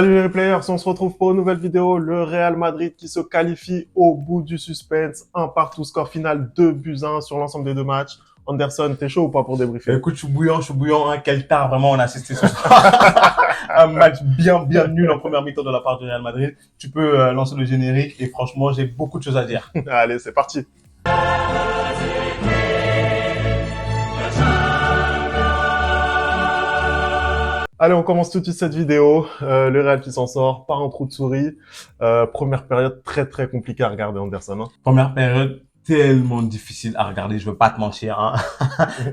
Salut les players, on se retrouve pour une nouvelle vidéo. Le Real Madrid qui se qualifie au bout du suspense. Un partout, score final 2-1 sur l'ensemble des deux matchs. Anderson, t'es chaud ou pas pour débriefer? Écoute, je suis bouillant, hein. Quel tard vraiment on a assisté ce soir. Un match bien nul en première mi-temps de la part du Real Madrid. Tu peux lancer le générique et franchement, j'ai beaucoup de choses à dire. Allez, c'est parti. Allez, on commence tout de suite cette vidéo. Le Real qui s'en sort par un trou de souris. Première période très compliquée à regarder, Anderson. Hein. Première période tellement difficile à regarder, je veux pas te mentir. Hein.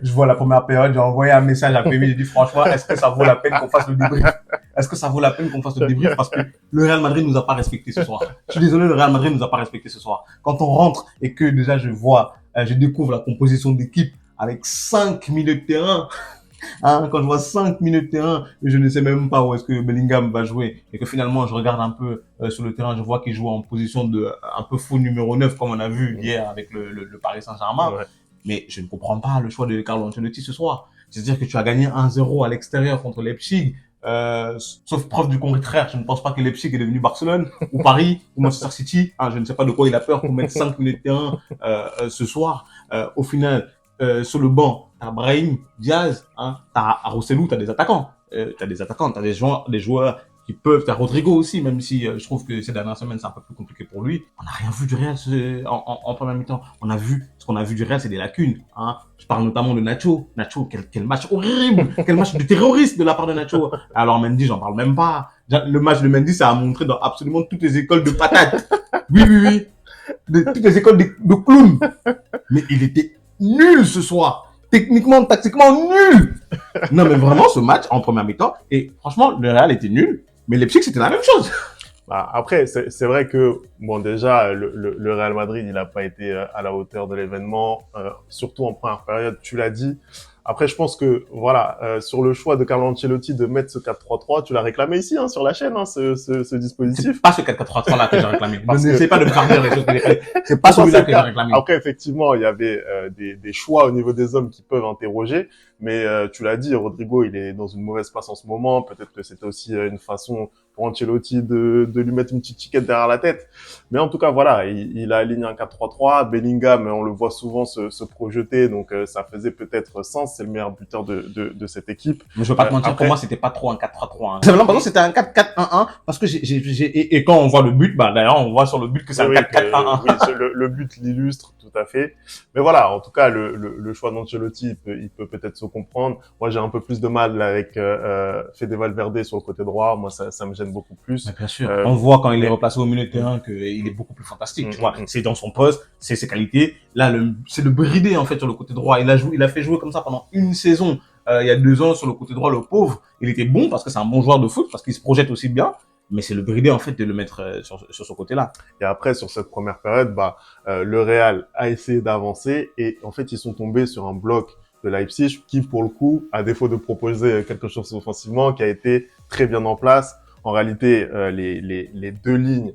Je vois la première période, j'ai envoyé un message à Pémi, j'ai dit franchement, est-ce que ça vaut la peine qu'on fasse le débrief? Est-ce que ça vaut la peine qu'on fasse le débrief? Parce que le Real Madrid nous a pas respecté ce soir. Je suis désolé, le Real Madrid nous a pas respecté ce soir. Quand on rentre et que déjà je découvre la composition d'équipe avec 5 milieux de terrain. Hein, quand je vois 5 minutes de terrain, je ne sais même pas où est-ce que Bellingham va jouer et que finalement je regarde un peu sur le terrain, je vois qu'il joue en position de un peu faux numéro 9 comme on a vu hier avec le Paris Saint-Germain. Ouais. Mais je ne comprends pas le choix de Carlo Ancelotti ce soir. C'est-à-dire que tu as gagné 1-0 à l'extérieur contre Leipzig. Sauf preuve du contraire, je ne pense pas que Leipzig est devenu Barcelone ou Paris ou Manchester City. Hein, je ne sais pas de quoi il a peur pour mettre 5 minutes de terrain ce soir. Au final, sur le banc, t'as Brahim, Diaz, hein, t'as Rossellou, t'as des attaquants, t'as des joueurs qui peuvent, t'as Rodrigo aussi, même si je trouve que ces dernières semaines c'est un peu plus compliqué pour lui. On n'a rien vu du Real en première mi-temps. Ce qu'on a vu du Real, c'est des lacunes. Hein. Je parle notamment de Nacho. Nacho, quel match horrible, quel match de terroriste de la part de Nacho. Alors Mendy, j'en parle même pas. Le match de Mendy, ça a montré dans absolument toutes les écoles de patates. Oui. Toutes les écoles de clowns. Mais il était nul ce soir. Techniquement, tactiquement, nul. Non, mais vraiment, ce match en première mi-temps, et franchement, le Real était nul, mais Leipzig, c'était la même chose. Bah, après, c'est vrai que, bon, déjà, le Real Madrid, il n'a pas été à la hauteur de l'événement, surtout en première période, tu l'as dit. Après, je pense que, voilà, sur le choix de Carlo Ancelotti de mettre ce 4-3-3, tu l'as réclamé ici, hein, sur la chaîne, hein, ce dispositif. C'est pas ce 4-4-3 là que j'ai réclamé. N'essaie pas de me faire dire les choses que j'ai réclamées. C'est pas celui-là que j'ai réclamé. Après, effectivement, il y avait des choix au niveau des hommes qui peuvent interroger, mais tu l'as dit, Rodrigo, il est dans une mauvaise place en ce moment. Peut-être que c'était aussi une façon pour Ancelotti de lui mettre une petite tiquette derrière la tête. Mais en tout cas, voilà, il a aligné un 4-3-3. Bellingham, on le voit souvent se projeter, donc ça faisait peut-être sens. C'est le meilleur buteur de cette équipe. Mais je veux pas te mentir, pour moi, c'était pas trop un 4-3-3. Hein. J'avais l'impression que c'était un 4-4-1-1 parce que et quand on voit le but, bah d'ailleurs, on voit sur le but que c'est un 4-4-1-1. Oui, le but l'illustre tout à fait. Mais voilà, en tout cas, le choix d'Ancelotti, il peut peut-être se comprendre. Moi, j'ai un peu plus de mal avec Fede Valverde sur le côté droit. Moi, ça me gêne beaucoup plus. Mais bien sûr. On voit quand il est replacé au milieu de terrain qu'il est beaucoup plus fantastique. Tu vois, c'est dans son poste, c'est ses qualités. Là, c'est le bridé en fait sur le côté droit. Il a fait jouer comme ça pendant une saison. Il y a 2 ans sur le côté droit, le pauvre. Il était bon parce que c'est un bon joueur de foot, parce qu'il se projette aussi bien. Mais c'est le bridé en fait de le mettre sur ce côté-là. Et après, sur cette première période, le Real a essayé d'avancer et en fait, ils sont tombés sur un bloc de Leipzig qui, pour le coup, à défaut de proposer quelque chose offensivement, qui a été très bien en place. En réalité, les deux lignes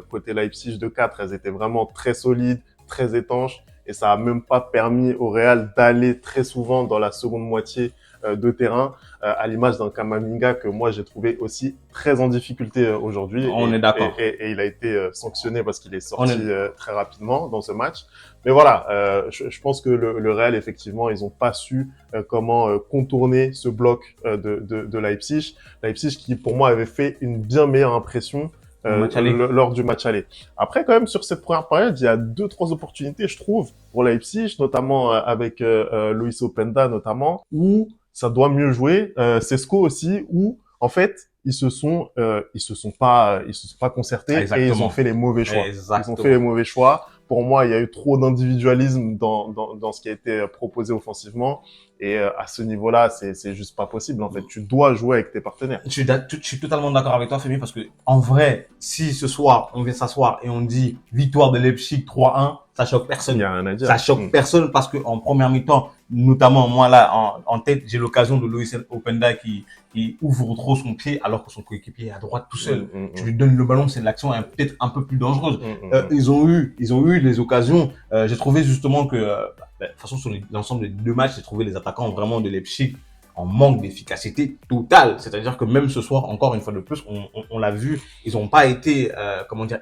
côté Leipzig de 4, elles étaient vraiment très solides, très étanches et ça a même pas permis au Real d'aller très souvent dans la seconde moitié de terrain, à l'image d'un Camavinga que moi j'ai trouvé aussi très en difficulté aujourd'hui. On est d'accord. Et il a été sanctionné parce qu'il est sorti très rapidement dans ce match. Mais voilà, je pense que le Real, effectivement, ils ont pas su comment contourner ce bloc de Leipzig. Leipzig qui, pour moi, avait fait une bien meilleure impression lors du match aller. Après, quand même, sur cette première période, il y a 2-3 opportunités, je trouve, pour Leipzig, notamment avec Luis Openda, notamment, où ça doit mieux jouer. Sesco aussi, où en fait ils se sont pas concertés. Exactement. Et ils ont fait les mauvais choix. Exactement. Ils ont fait les mauvais choix. Pour moi, il y a eu trop d'individualisme dans ce qui a été proposé offensivement. Et à ce niveau-là, c'est juste pas possible. En fait, tu dois jouer avec tes partenaires. Je suis totalement d'accord avec toi, Fémi, parce que en vrai, si ce soir on vient s'asseoir et on dit victoire de Leipzig 3-1, ça choque personne. Il y a rien à dire. Ça choque personne parce que en première mi-temps, notamment moi là en tête, j'ai l'occasion de Luis Openda qui ouvre trop son pied alors que son coéquipier est à droite tout seul. Tu lui donnes le ballon, c'est l'action peut-être un peu plus dangereuse. Ils ont eu les occasions. J'ai trouvé justement que de toute façon sur l'ensemble des 2 matchs, j'ai trouvé les attaquants vraiment de Leipzig en manque d'efficacité totale. C'est-à-dire que même ce soir, encore une fois de plus, on l'a vu, ils n'ont pas été,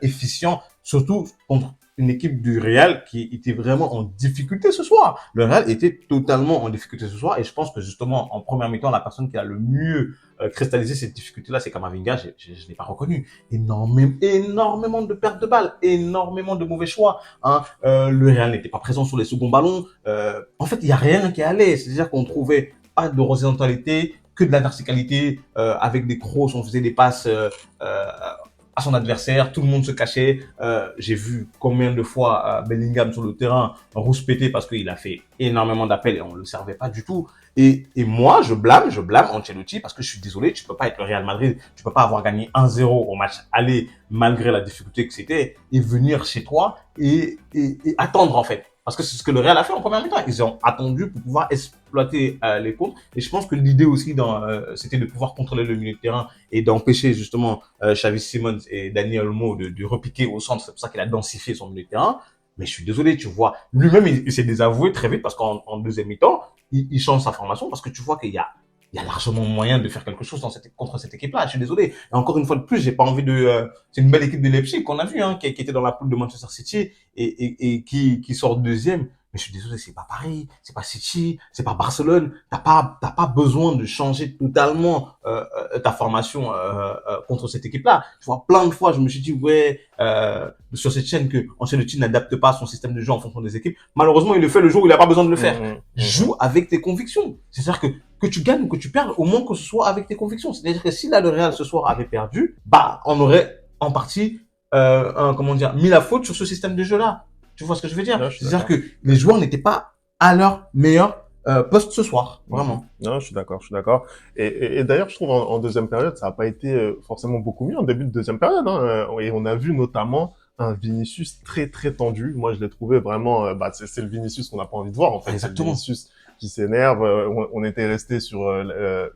efficients, surtout contre une équipe du Real qui était vraiment en difficulté ce soir. Le Real était totalement en difficulté ce soir et je pense que justement, en première mi-temps, la personne qui a le mieux cristallisé cette difficulté-là, c'est Camavinga. Je l'ai pas reconnu. Énormément de pertes de balles, énormément de mauvais choix. Hein. Le Real n'était pas présent sur les seconds ballons. En fait, il y a rien qui allait. C'est-à-dire qu'on trouvait pas de horizontalité, que de la verticalité, avec des crosses, on faisait des passes à son adversaire, tout le monde se cachait. J'ai vu combien de fois Bellingham sur le terrain rouspéter parce qu'il a fait énormément d'appels et on le servait pas du tout. Et moi, je blâme Ancelotti parce que je suis désolé, tu peux pas être le Real Madrid, tu peux pas avoir gagné 1-0 au match aller malgré la difficulté que c'était et venir chez toi et attendre en fait. Parce que c'est ce que le Real a fait en première mi-temps. Ils ont attendu pour pouvoir exploiter les comptes. Et je pense que l'idée aussi, c'était de pouvoir contrôler le milieu de terrain et d'empêcher justement Xavi Simons et Daniel Olmo de repiquer au centre. C'est pour ça qu'il a densifié son milieu de terrain. Mais je suis désolé, tu vois, lui-même, il s'est désavoué très vite parce qu'en deuxième mi-temps, il change sa formation parce que tu vois qu'il y a largement moyen de faire quelque chose contre cette équipe-là. Je suis désolé. Et encore une fois de plus, j'ai pas envie c'est une belle équipe de Leipzig qu'on a vu, hein, qui était dans la poule de Manchester City et qui sort deuxième. Mais je suis désolé, c'est pas Paris, c'est pas City, c'est pas Barcelone. T'as pas besoin de changer totalement ta formation contre cette équipe-là. Tu vois, plein de fois, je me suis dit ouais, sur cette chaîne que Ancelotti n'adapte pas son système de jeu en fonction des équipes. Malheureusement, il le fait le jour où il a pas besoin de le faire. Joue avec tes convictions. C'est-à-dire que tu gagnes ou que tu perdes, au moins que ce soit avec tes convictions. C'est-à-dire que si là, le Real ce soir avait perdu, bah, on aurait en partie, mis la faute sur ce système de jeu-là. Tu vois ce que je veux dire? C'est-à-dire que les joueurs n'étaient pas à leur meilleur poste ce soir, vraiment. Non, je suis d'accord. Et d'ailleurs, je trouve en deuxième période, ça n'a pas été forcément beaucoup mieux en début de deuxième période. Hein, et on a vu notamment un Vinicius très très tendu. Moi, je l'ai trouvé vraiment. C'est le Vinicius qu'on n'a pas envie de voir en fait. Exactement. C'est le Vinicius qui s'énerve. On était resté sur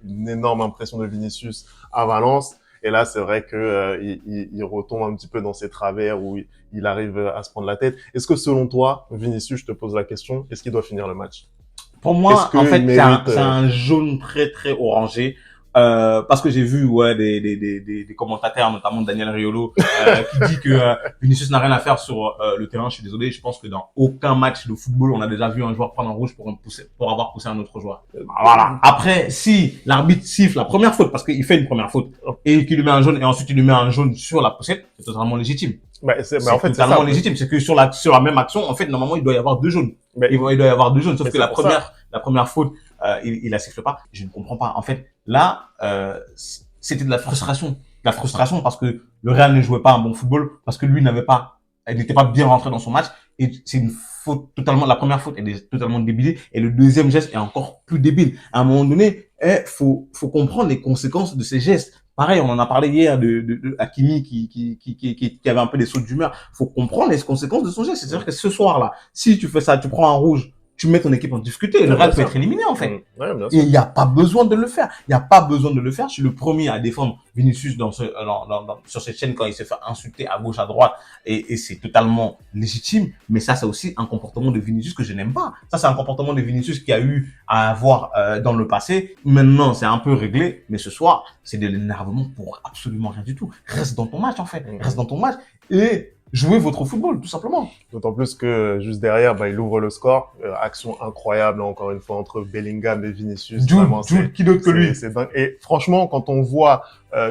une énorme impression de Vinicius à Valence. Et là, c'est vrai que il retombe un petit peu dans ses travers où il arrive à se prendre la tête. Est-ce que selon toi, Vinicius, je te pose la question, est-ce qu'il doit finir le match? Pour moi, en fait, c'est un jaune très très orangé. Parce que j'ai vu des commentateurs, notamment Daniel Riolo, qui dit que Vinicius n'a rien à faire sur le terrain. Je suis désolé, je pense que dans aucun match de football, on a déjà vu un joueur prendre un rouge pour avoir poussé un autre joueur. Voilà. Après, si l'arbitre siffle la première faute, parce qu'il fait une première faute, et qu'il lui met un jaune, et ensuite il lui met un jaune sur la poussette, c'est totalement légitime. C'est totalement légitime. C'est que sur la même action, en fait, normalement, il doit y avoir deux jaunes. Il doit y avoir deux jaunes, sauf que la première faute, il la siffle pas. Je ne comprends pas. En fait, là, c'était de la frustration. La frustration parce que le Real ne jouait pas un bon football, parce que lui il n'était pas bien rentré dans son match. Et c'est une faute totalement, la première faute, elle est totalement débile. Et le deuxième geste est encore plus débile. À un moment donné, faut comprendre les conséquences de ces gestes. Pareil, on en a parlé hier de Hakimi qui avait un peu des sautes d'humeur. Faut comprendre les conséquences de son geste. C'est-à-dire que ce soir-là, si tu fais ça, tu prends un rouge, tu mets ton équipe en difficulté et le Real peut être éliminé, en fait. Ouais, et il n'y a pas besoin de le faire. Je suis le premier à défendre Vinicius sur cette chaîne quand il se fait insulter à gauche, à droite et c'est totalement légitime. Mais ça, c'est aussi un comportement de Vinicius que je n'aime pas. Ça, c'est un comportement de Vinicius qui a eu à avoir dans le passé. Maintenant, c'est un peu réglé. Mais ce soir, c'est de l'énervement pour absolument rien du tout. Reste dans ton match, en fait. Reste dans ton match et jouez votre football, tout simplement. D'autant plus que juste derrière, il ouvre le score. Action incroyable, encore une fois, entre Bellingham et Vinicius. Jude, qui d'autre que lui? C'est dingue. Et franchement, quand on voit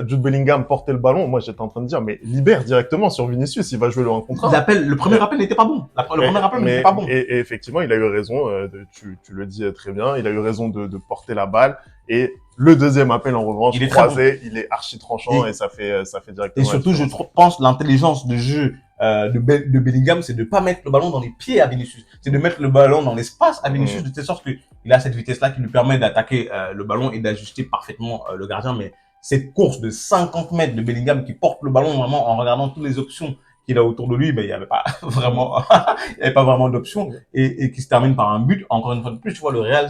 Jude Bellingham porter le ballon, moi j'étais en train de dire, mais libère directement sur Vinicius, il va jouer le 1 contre 1. Le premier rappel n'était pas bon. Le premier rappel n'était pas bon. Et effectivement, il a eu raison, tu le dis très bien, il a eu raison de porter la balle. Et le deuxième appel, en revanche, croisé, il est archi tranchant et ça fait directement. Et surtout, je pense l'intelligence de jeu de Bellingham, c'est de pas mettre le ballon dans les pieds à Vinicius. C'est de mettre le ballon dans l'espace à Vinicius, de telle sorte qu'il a cette vitesse-là qui lui permet d'attaquer le ballon et d'ajuster parfaitement le gardien. Mais cette course de 50 mètres de Bellingham qui porte le ballon vraiment en regardant toutes les options qu'il a autour de lui, il n'y avait pas vraiment d'options et qui se termine par un but. Encore une fois de plus, tu vois, le Real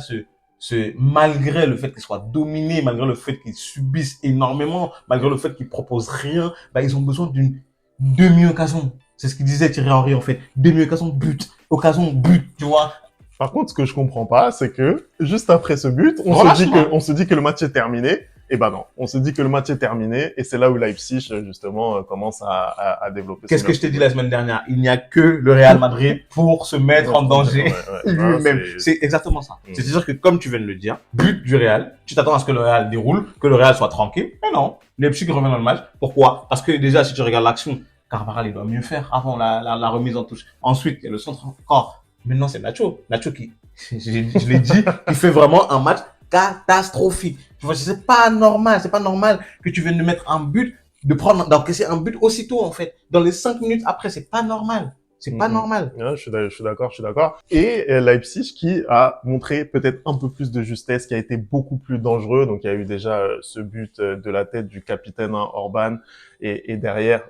malgré le fait qu'ils soient dominés, malgré le fait qu'ils subissent énormément, malgré le fait qu'ils proposent rien, ils ont besoin d'une demi-occasion. C'est ce qu'il disait Thierry Henry, en fait. Demi-occasion, but. Occasion, but, tu vois. Par contre, ce que je comprends pas, c'est que juste après ce but, on se dit que le match est terminé. Et ben non, on se dit que le match est terminé et c'est là où Leipzig justement commence à développer. Qu'est-ce que je t'ai dit la semaine dernière? Il n'y a que le Real Madrid pour se mettre en danger lui-même. C'est exactement ça. C'est-à-dire que comme tu viens de le dire, but du Real, tu t'attends à ce que le Real déroule, que le Real soit tranquille. Mais non, Leipzig revient dans le match. Pourquoi? Parce que déjà, si tu regardes l'action, Carvajal, il doit mieux faire avant la remise en touche. Ensuite, il y a le centre encore. Maintenant, c'est Nacho. Nacho qui, je l'ai dit, qui fait vraiment un match catastrophique. Tu vois, c'est pas normal. C'est pas normal que tu viennes de mettre un but, d'encaisser un but aussitôt, en fait. Dans les 5 minutes après, c'est pas normal. C'est pas normal. Ouais, je suis d'accord. Et Leipzig qui a montré peut-être un peu plus de justesse, qui a été beaucoup plus dangereux. Donc il y a eu déjà ce but de la tête du capitaine Orban et derrière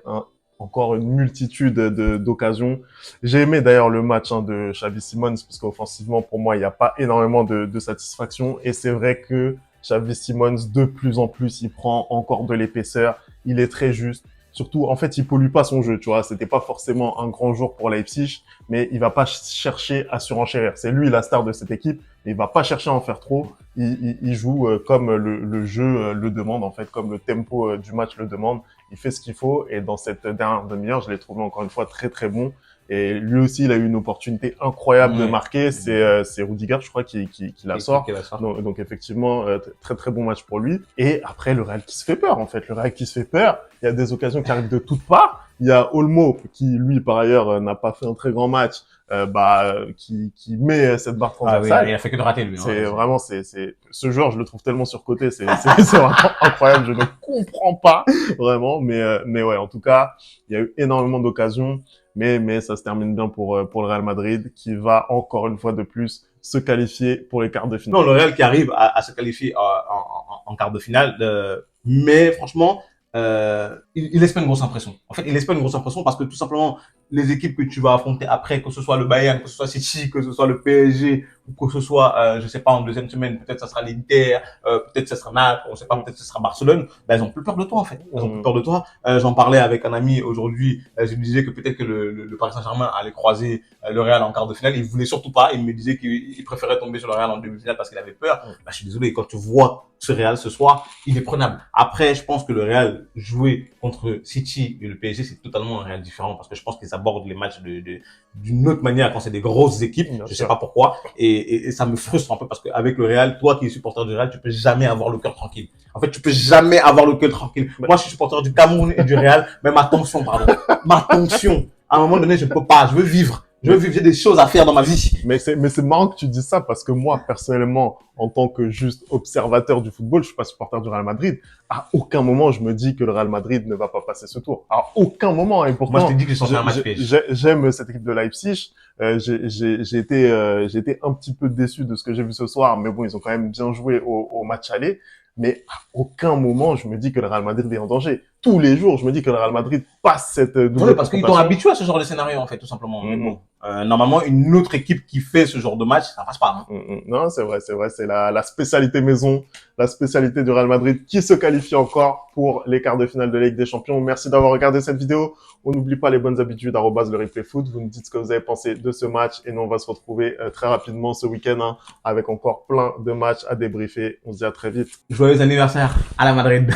encore une multitude d'occasions. J'ai aimé d'ailleurs le match de Xavi Simons parce qu'offensivement pour moi il n'y a pas énormément de satisfaction et c'est vrai que Xavi Simons de plus en plus il prend encore de l'épaisseur, il est très juste. Surtout, en fait, il pollue pas son jeu, tu vois. C'était pas forcément un grand jour pour Leipzig, mais il va pas chercher à surenchérir. C'est lui la star de cette équipe, mais il va pas chercher à en faire trop. Il joue comme le jeu le demande, en fait, comme le tempo du match le demande. Il fait ce qu'il faut, et dans cette dernière demi-heure, je l'ai trouvé encore une fois très très bon. Et lui aussi, il a eu une opportunité incroyable de marquer. C'est Rudiger, je crois, qui la sort. Donc effectivement, très très bon match pour lui. Et après, le Real qui se fait peur, en fait. Le Real qui se fait peur. Il y a des occasions qui arrivent de toutes parts. Il y a Olmo, qui lui, par ailleurs, n'a pas fait un très grand match, qui met cette barre transversale. Ah oui, il a fait que de rater, lui. C'est vraiment, ce joueur, je le trouve tellement surcoté. C'est vraiment incroyable. Je ne comprends pas, vraiment. Mais ouais, en tout cas, il y a eu énormément d'occasions. Mais ça se termine bien pour le Real Madrid qui va encore une fois de plus se qualifier pour les quarts de finale. Non, le Real qui arrive à se qualifier en quart de finale, mais franchement, il laisse pas une grosse impression. En fait, il laisse pas une grosse impression parce que tout simplement, les équipes que tu vas affronter après, que ce soit le Bayern, que ce soit City, que ce soit le PSG, ou que ce soit, je sais pas, en deuxième semaine, peut-être ça sera l'Inter, peut-être ça sera Naples, on sait pas, peut-être ça sera Barcelone, ben, elles ont plus peur de toi, en fait. Elles ont plus peur de toi. J'en parlais avec un ami aujourd'hui, je lui disais que peut-être que le Paris Saint-Germain allait croiser le Real en quart de finale. Il voulait surtout pas. Il me disait qu'il préférait tomber sur le Real en demi-finale parce qu'il avait peur. Ben, je suis désolé. Quand tu vois ce Real ce soir, il est prenable. Après, je pense que le Real jouer contre City et le PSG, c'est totalement un Real différent parce que je pense qu'ils abordent les matchs d'une autre manière quand c'est des grosses équipes. Je sais pas pourquoi. Et ça me frustre un peu parce qu'avec le Real, toi qui es supporter du Real, tu peux jamais avoir le cœur tranquille. En fait, tu peux jamais avoir le cœur tranquille. Moi, je suis supporter du Cameroun et du Real, mais ma tension, pardon. Ma tension. À un moment donné, je peux pas. Je veux vivre. J'ai des choses à faire dans ma vie. Mais c'est marrant que tu dises ça parce que moi, personnellement, en tant que juste observateur du football, je suis pas supporter du Real Madrid. À aucun moment, je me dis que le Real Madrid ne va pas passer ce tour. À aucun moment. Et pourtant, moi, je t'ai dit que j'ai senti un match PSG. J'aime cette équipe de Leipzig. J'ai été un petit peu déçu de ce que j'ai vu ce soir, mais bon, ils ont quand même bien joué au match aller. Mais à aucun moment, je me dis que le Real Madrid est en danger. Tous les jours, je me dis que le Real Madrid passe cette double. Oui, parce qu'ils sont habitués à ce genre de scénario, en fait, tout simplement. Mais bon, normalement, une autre équipe qui fait ce genre de match, ça passe pas. Non, c'est vrai. C'est la spécialité maison, la spécialité du Real Madrid qui se qualifie encore pour les quarts de finale de la Ligue des Champions. Merci d'avoir regardé cette vidéo. On n'oublie pas les bonnes habitudes, @ le replay foot. Vous nous dites ce que vous avez pensé de ce match et nous, on va se retrouver très rapidement ce week-end avec encore plein de matchs à débriefer. On se dit à très vite. Joyeux anniversaire à la Madrid.